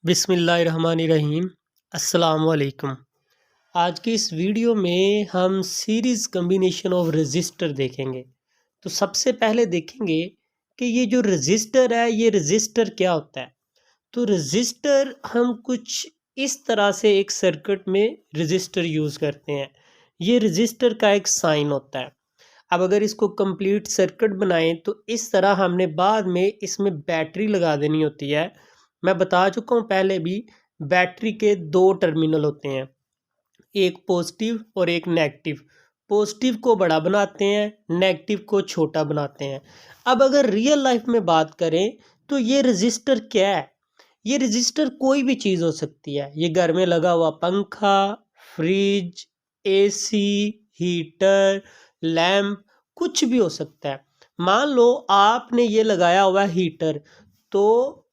बिस्मिल्लाहिर्रहमानिर्रहीम। अस्सलाम वालेकुम। आज की इस वीडियो में हम सीरीज़ कम्बिनेशन ऑफ रजिस्टर देखेंगे। तो सबसे पहले देखेंगे कि ये जो रजिस्टर है ये रजिस्टर क्या होता है। तो रजिस्टर हम कुछ इस तरह से एक सर्किट में रजिस्टर यूज़ करते हैं। ये रजिस्टर का एक साइन होता है। अब अगर इसको कंप्लीट सर्किट बनाएं तो इस तरह हमने बाद में इसमें बैटरी लगा देनी होती है। मैं बता चुका हूँ पहले भी, बैटरी के दो टर्मिनल होते हैं, एक पॉजिटिव और एक नेगेटिव। पॉजिटिव को बड़ा बनाते हैं, नेगेटिव को छोटा बनाते हैं। अब अगर रियल लाइफ में बात करें तो ये रजिस्टर क्या है। ये रजिस्टर कोई भी चीज़ हो सकती है। ये घर में लगा हुआ पंखा, फ्रिज, एसी, हीटर, लैंप, कुछ भी हो सकता है। मान लो आपने ये लगाया हुआ है हीटर, तो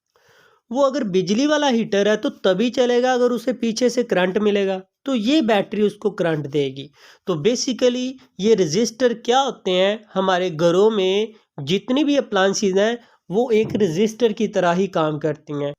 वो अगर बिजली वाला हीटर है तो तभी चलेगा अगर उसे पीछे से करंट मिलेगा, तो ये बैटरी उसको करंट देगी। तो बेसिकली ये रजिस्टर क्या होते हैं, हमारे घरों में जितनी भी अप्लायंसेस हैं वो एक रजिस्टर की तरह ही काम करती हैं।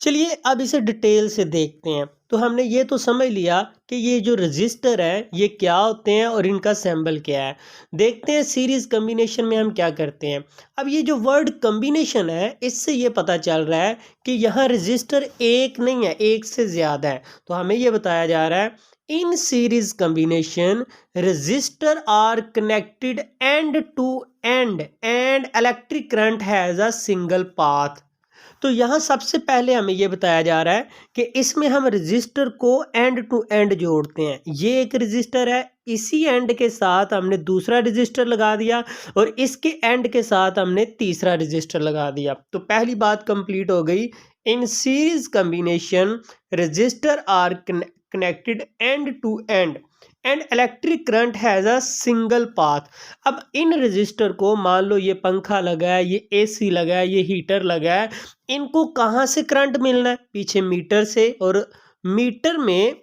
चलिए अब इसे डिटेल से देखते हैं। तो हमने ये तो समझ लिया कि ये जो रजिस्टर है ये क्या होते हैं और इनका सिंबल क्या है। देखते हैं सीरीज कम्बिनेशन में हम क्या करते हैं। अब ये जो वर्ड कम्बिनेशन है इससे ये पता चल रहा है कि यहाँ रजिस्टर एक नहीं है, एक से ज़्यादा है। तो हमें ये बताया जा रहा है in series combination resistor are connected end to end electric current has a single path. तो यहाँ सबसे पहले हमें ये बताया जा रहा है कि इसमें हम रजिस्टर को एंड टू एंड जोड़ते हैं। ये एक रजिस्टर है, इसी एंड के साथ हमने दूसरा रजिस्टर लगा दिया और इसके एंड के साथ हमने तीसरा रजिस्टर लगा दिया। तो पहली बात कंप्लीट हो गई। In series combination resistor are connected end to end electric current has a single path. अब इन रजिस्टर को मान लो ये पंखा लगा है, ये एसी लगा है, ये हीटर लगा है, इनको कहाँ से करंट मिलना है, पीछे मीटर से। और मीटर में,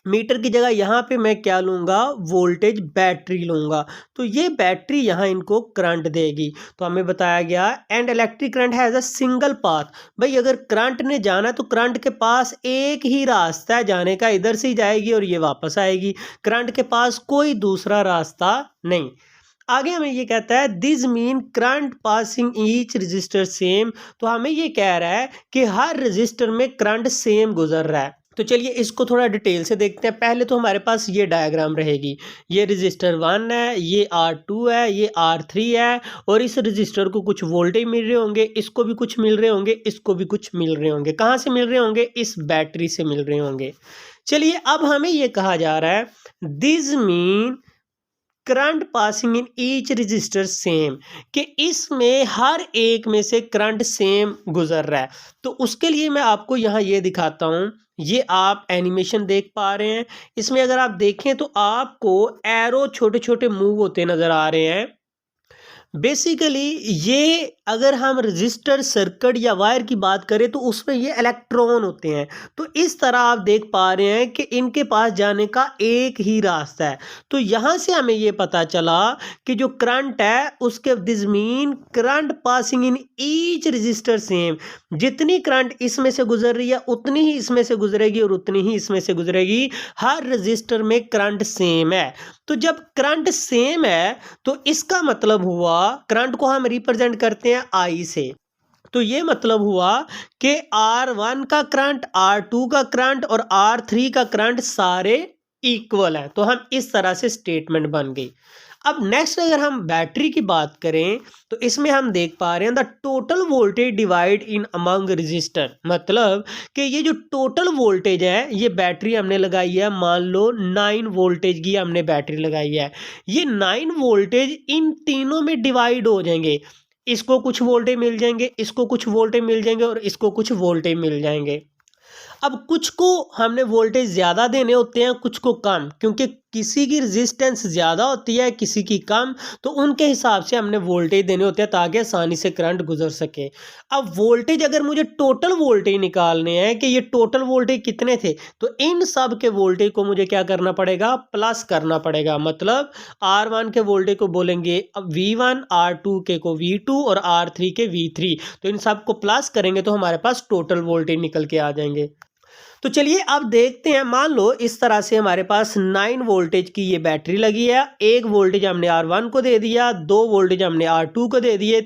मीटर की जगह यहाँ पे मैं क्या लूँगा, वोल्टेज बैटरी लूँगा। तो ये बैटरी यहाँ इनको करंट देगी। तो हमें बताया गया and electric current has a single path. भाई अगर करंट ने जाना है तो करंट के पास एक ही रास्ता है जाने का, इधर से ही जाएगी और ये वापस आएगी। करंट के पास कोई दूसरा रास्ता नहीं। आगे हमें ये कहता है this mean current passing each resistor same. तो हमें ये कह रहा है कि हर रजिस्टर में करंट सेम गुजर रहा है। तो चलिए इसको थोड़ा डिटेल से देखते हैं। पहले तो हमारे पास ये डायग्राम रहेगी। ये रजिस्टर 1 है, ये R2 है, ये R3 है और इस रजिस्टर को कुछ वोल्टेज मिल रहे होंगे, इसको भी कुछ मिल रहे होंगे, इसको भी कुछ मिल रहे होंगे। कहाँ से मिल रहे होंगे, इस बैटरी से मिल रहे होंगे। चलिए अब हमें ये कहा जा रहा है this mean current passing in each resistor same, कि इसमें हर एक में से करंट सेम गुजर रहा है। तो उसके लिए मैं आपको यहाँ ये दिखाता हूँ। ये आप एनिमेशन देख पा रहे हैं। इसमें अगर आप देखें तो आपको एरो छोटे छोटे मूव होते नजर आ रहे हैं। बेसिकली ये अगर हम रजिस्टर सर्किट या वायर की बात करें तो उसमें ये इलेक्ट्रॉन होते हैं। तो इस तरह आप देख पा रहे हैं कि इनके पास जाने का एक ही रास्ता है। तो यहाँ से हमें ये पता चला कि जो करंट है उसके this mean current passing in each resistor same. जितनी करंट इसमें से गुजर रही है उतनी ही इसमें से गुजरेगी और उतनी ही इसमें से गुजरेगी। हर रजिस्टर में करंट सेम है। तो जब करंट सेम है तो इसका मतलब हुआ, करंट को हम रिप्रेजेंट करते हैं I से। तो ये मतलब हुआ कि R1 का करंट, R2 का करंट और R3 का करंट सारे इक्वल है। तो हम इस तरह से स्टेटमेंट बन गई। अब नेक्स्ट अगर हम बैटरी की बात करें तो इसमें हम देख पा रहे हैं the total voltage divide in among register. मतलब कि ये जो टोटल वोल्टेज है ये बैटरी हमने लगाई है, मान लो 9 वोल्टेज की हमने बैटरी लगाई है। ये 9 वोल्टेज इन तीनों में डिवाइड हो जाएंगे। इसको कुछ वोल्टेज मिल जाएंगे, इसको कुछ वोल्टेज मिल जाएंगे और इसको कुछ वोल्टेज मिल जाएंगे। अब कुछ को हमने वोल्टेज ज़्यादा देने होते हैं, कुछ को कम, क्योंकि किसी की रेजिस्टेंस ज़्यादा होती है किसी की कम, तो उनके हिसाब से हमने वोल्टेज देने होते हैं ताकि आसानी से करंट गुजर सके। अब वोल्टेज अगर मुझे टोटल वोल्टेज निकालने हैं कि ये टोटल वोल्टेज कितने थे, तो इन सब के वोल्टेज को मुझे क्या करना पड़ेगा, प्लस करना पड़ेगा। मतलब R1 के वोल्टेज को बोलेंगे अब V1, R2 के को V2 और R3 के V3, तो इन सब को प्लस करेंगे तो हमारे पास टोटल वोल्टेज निकल के आ जाएंगे। तो चलिए अब देखते हैं, मान लो इस तरह से हमारे पास 9 वोल्टेज की ये बैटरी लगी है, 1 वोल्टेज हमने R1 को दे दिया, 2 वोल्टेज हमने R2 को दे दिए,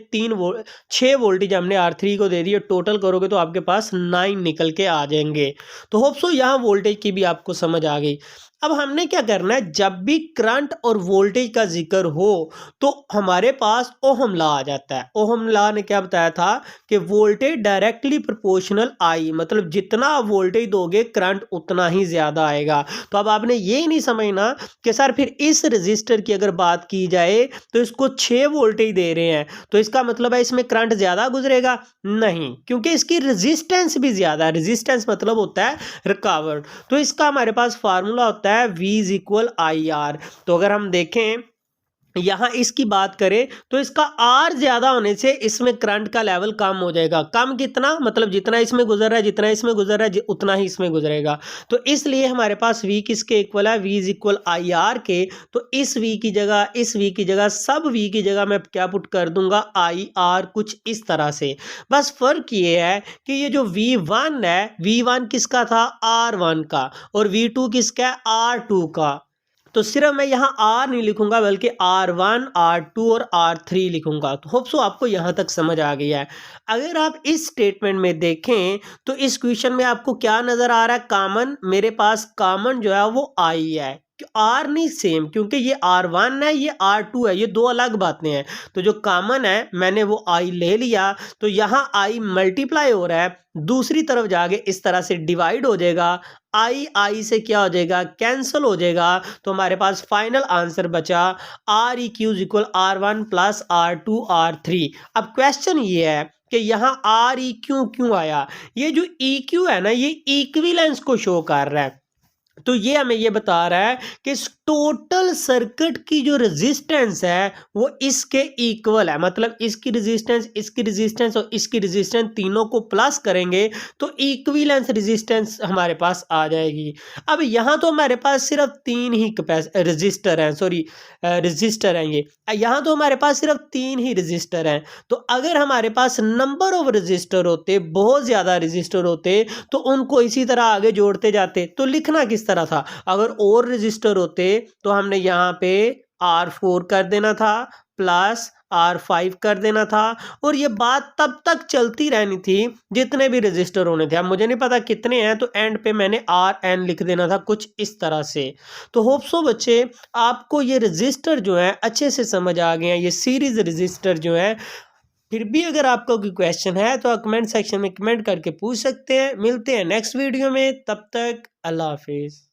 6 वोल्टेज हमने R3 को दे दिए। टोटल करोगे तो आपके पास 9 निकल के आ जाएंगे। तो होप सो यहाँ वोल्टेज की भी आपको समझ आ गई। अब हमने क्या करना है, जब भी करंट और वोल्टेज का जिक्र हो तो हमारे पास ओहम लॉ आ जाता है। ओहम लॉ ने क्या बताया था कि वोल्टेज डायरेक्टली प्रोपोर्शनल आई, मतलब जितना वोल्टेज दोगे करंट उतना ही ज्यादा आएगा। तो अब आपने ये नहीं समझना कि सर फिर इस रजिस्टर की अगर बात की जाए तो इसको 6 वोल्टेज दे रहे हैं तो इसका मतलब है इसमें करंट ज्यादा गुजरेगा, नहीं, क्योंकि इसकी रेजिस्टेंस भी ज्यादा है। रेजिस्टेंस मतलब होता है रिकवर्ड। तो इसका हमारे पास फार्मूला होता है V is equal I R. तो अगर हम देखें यहां इसकी बात करें तो इसका R ज्यादा होने से इसमें करंट का लेवल कम हो जाएगा। कम कितना, मतलब जितना इसमें गुजर रहा है, जितना इसमें गुजर रहा है उतना ही इसमें गुजरेगा। तो इसलिए हमारे पास V किसके इक्वल है, V is equal I R के। तो इस V की जगह, इस V की जगह, सब V की जगह मैं क्या पुट कर दूंगा, आई आर, कुछ इस तरह से। बस फर्क ये है कि ये जो V1 है, V1 किसका था, R1 का, और V2 किसका है, R2 का। तो सिर्फ मैं यहाँ R नहीं लिखूंगा बल्कि R1, R2 और R3 लिखूंगा। तो होप सो आपको यहाँ तक समझ आ गया है। अगर आप इस स्टेटमेंट में देखें तो इस क्वेश्चन में आपको क्या नजर आ रहा है, कॉमन, मेरे पास कॉमन जो है वो I है। R नहीं सेम, क्योंकि ये R1 है ये R2 है, ये दो अलग बातें हैं। तो जो कॉमन है मैंने वो I ले लिया, तो यहाँ I मल्टीप्लाई हो रहा है, दूसरी तरफ जाके इस तरह से डिवाइड हो जाएगा। आई से क्या हो जाएगा, कैंसिल हो जाएगा। तो हमारे पास फाइनल आंसर बचा R E Q equal R1 plus R2 R3। अब क्वेश्चन ये है कि यहाँ आर ई क्यों आया। ये जो ई क्यू है ना, ये इक्विवेलेंस को शो कर रहा है। तो ये हमें ये बता रहा है कि इस टोटल सर्किट की जो रेजिस्टेंस है वो इसके इक्वल है। मतलब इसकी रेजिस्टेंस और इसकी रेजिस्टेंस तीनों को प्लस करेंगे तो इक्विवेलेंस रेजिस्टेंस हमारे पास आ जाएगी। अब यहाँ तो हमारे पास सिर्फ 3 ही रजिस्टर हैं, रजिस्टर हैं। ये यहाँ तो हमारे पास सिर्फ 3 ही रजिस्टर हैं। तो अगर हमारे पास नंबर ऑफ रजिस्टर होते, बहुत ज्यादा रजिस्टर होते, तो उनको इसी तरह आगे जोड़ते जाते। तो लिखना किस तरह था, अगर और रजिस्टर होते तो हमने यहाँ पे R4 कर देना था प्लस R5 कर देना था, और ये बात तब तक चलती रहनी थी जितने भी रजिस्टर होने थे। अब मुझे नहीं पता कितने हैं, तो एंड पे मैंने RN लिख देना था, कुछ इस तरह से। तो होप सो बच्चे आपको ये रजिस्टर जो है अच्छे से समझ आ गए हैं, ये सीरीज रजिस्टर जो है। फिर भी अगर आपका कोई क्वेश्चन है तो आप कमेंट सेक्शन में कमेंट करके पूछ सकते हैं। मिलते हैं नेक्स्ट वीडियो में, तब तक अल्लाह हाफिज़।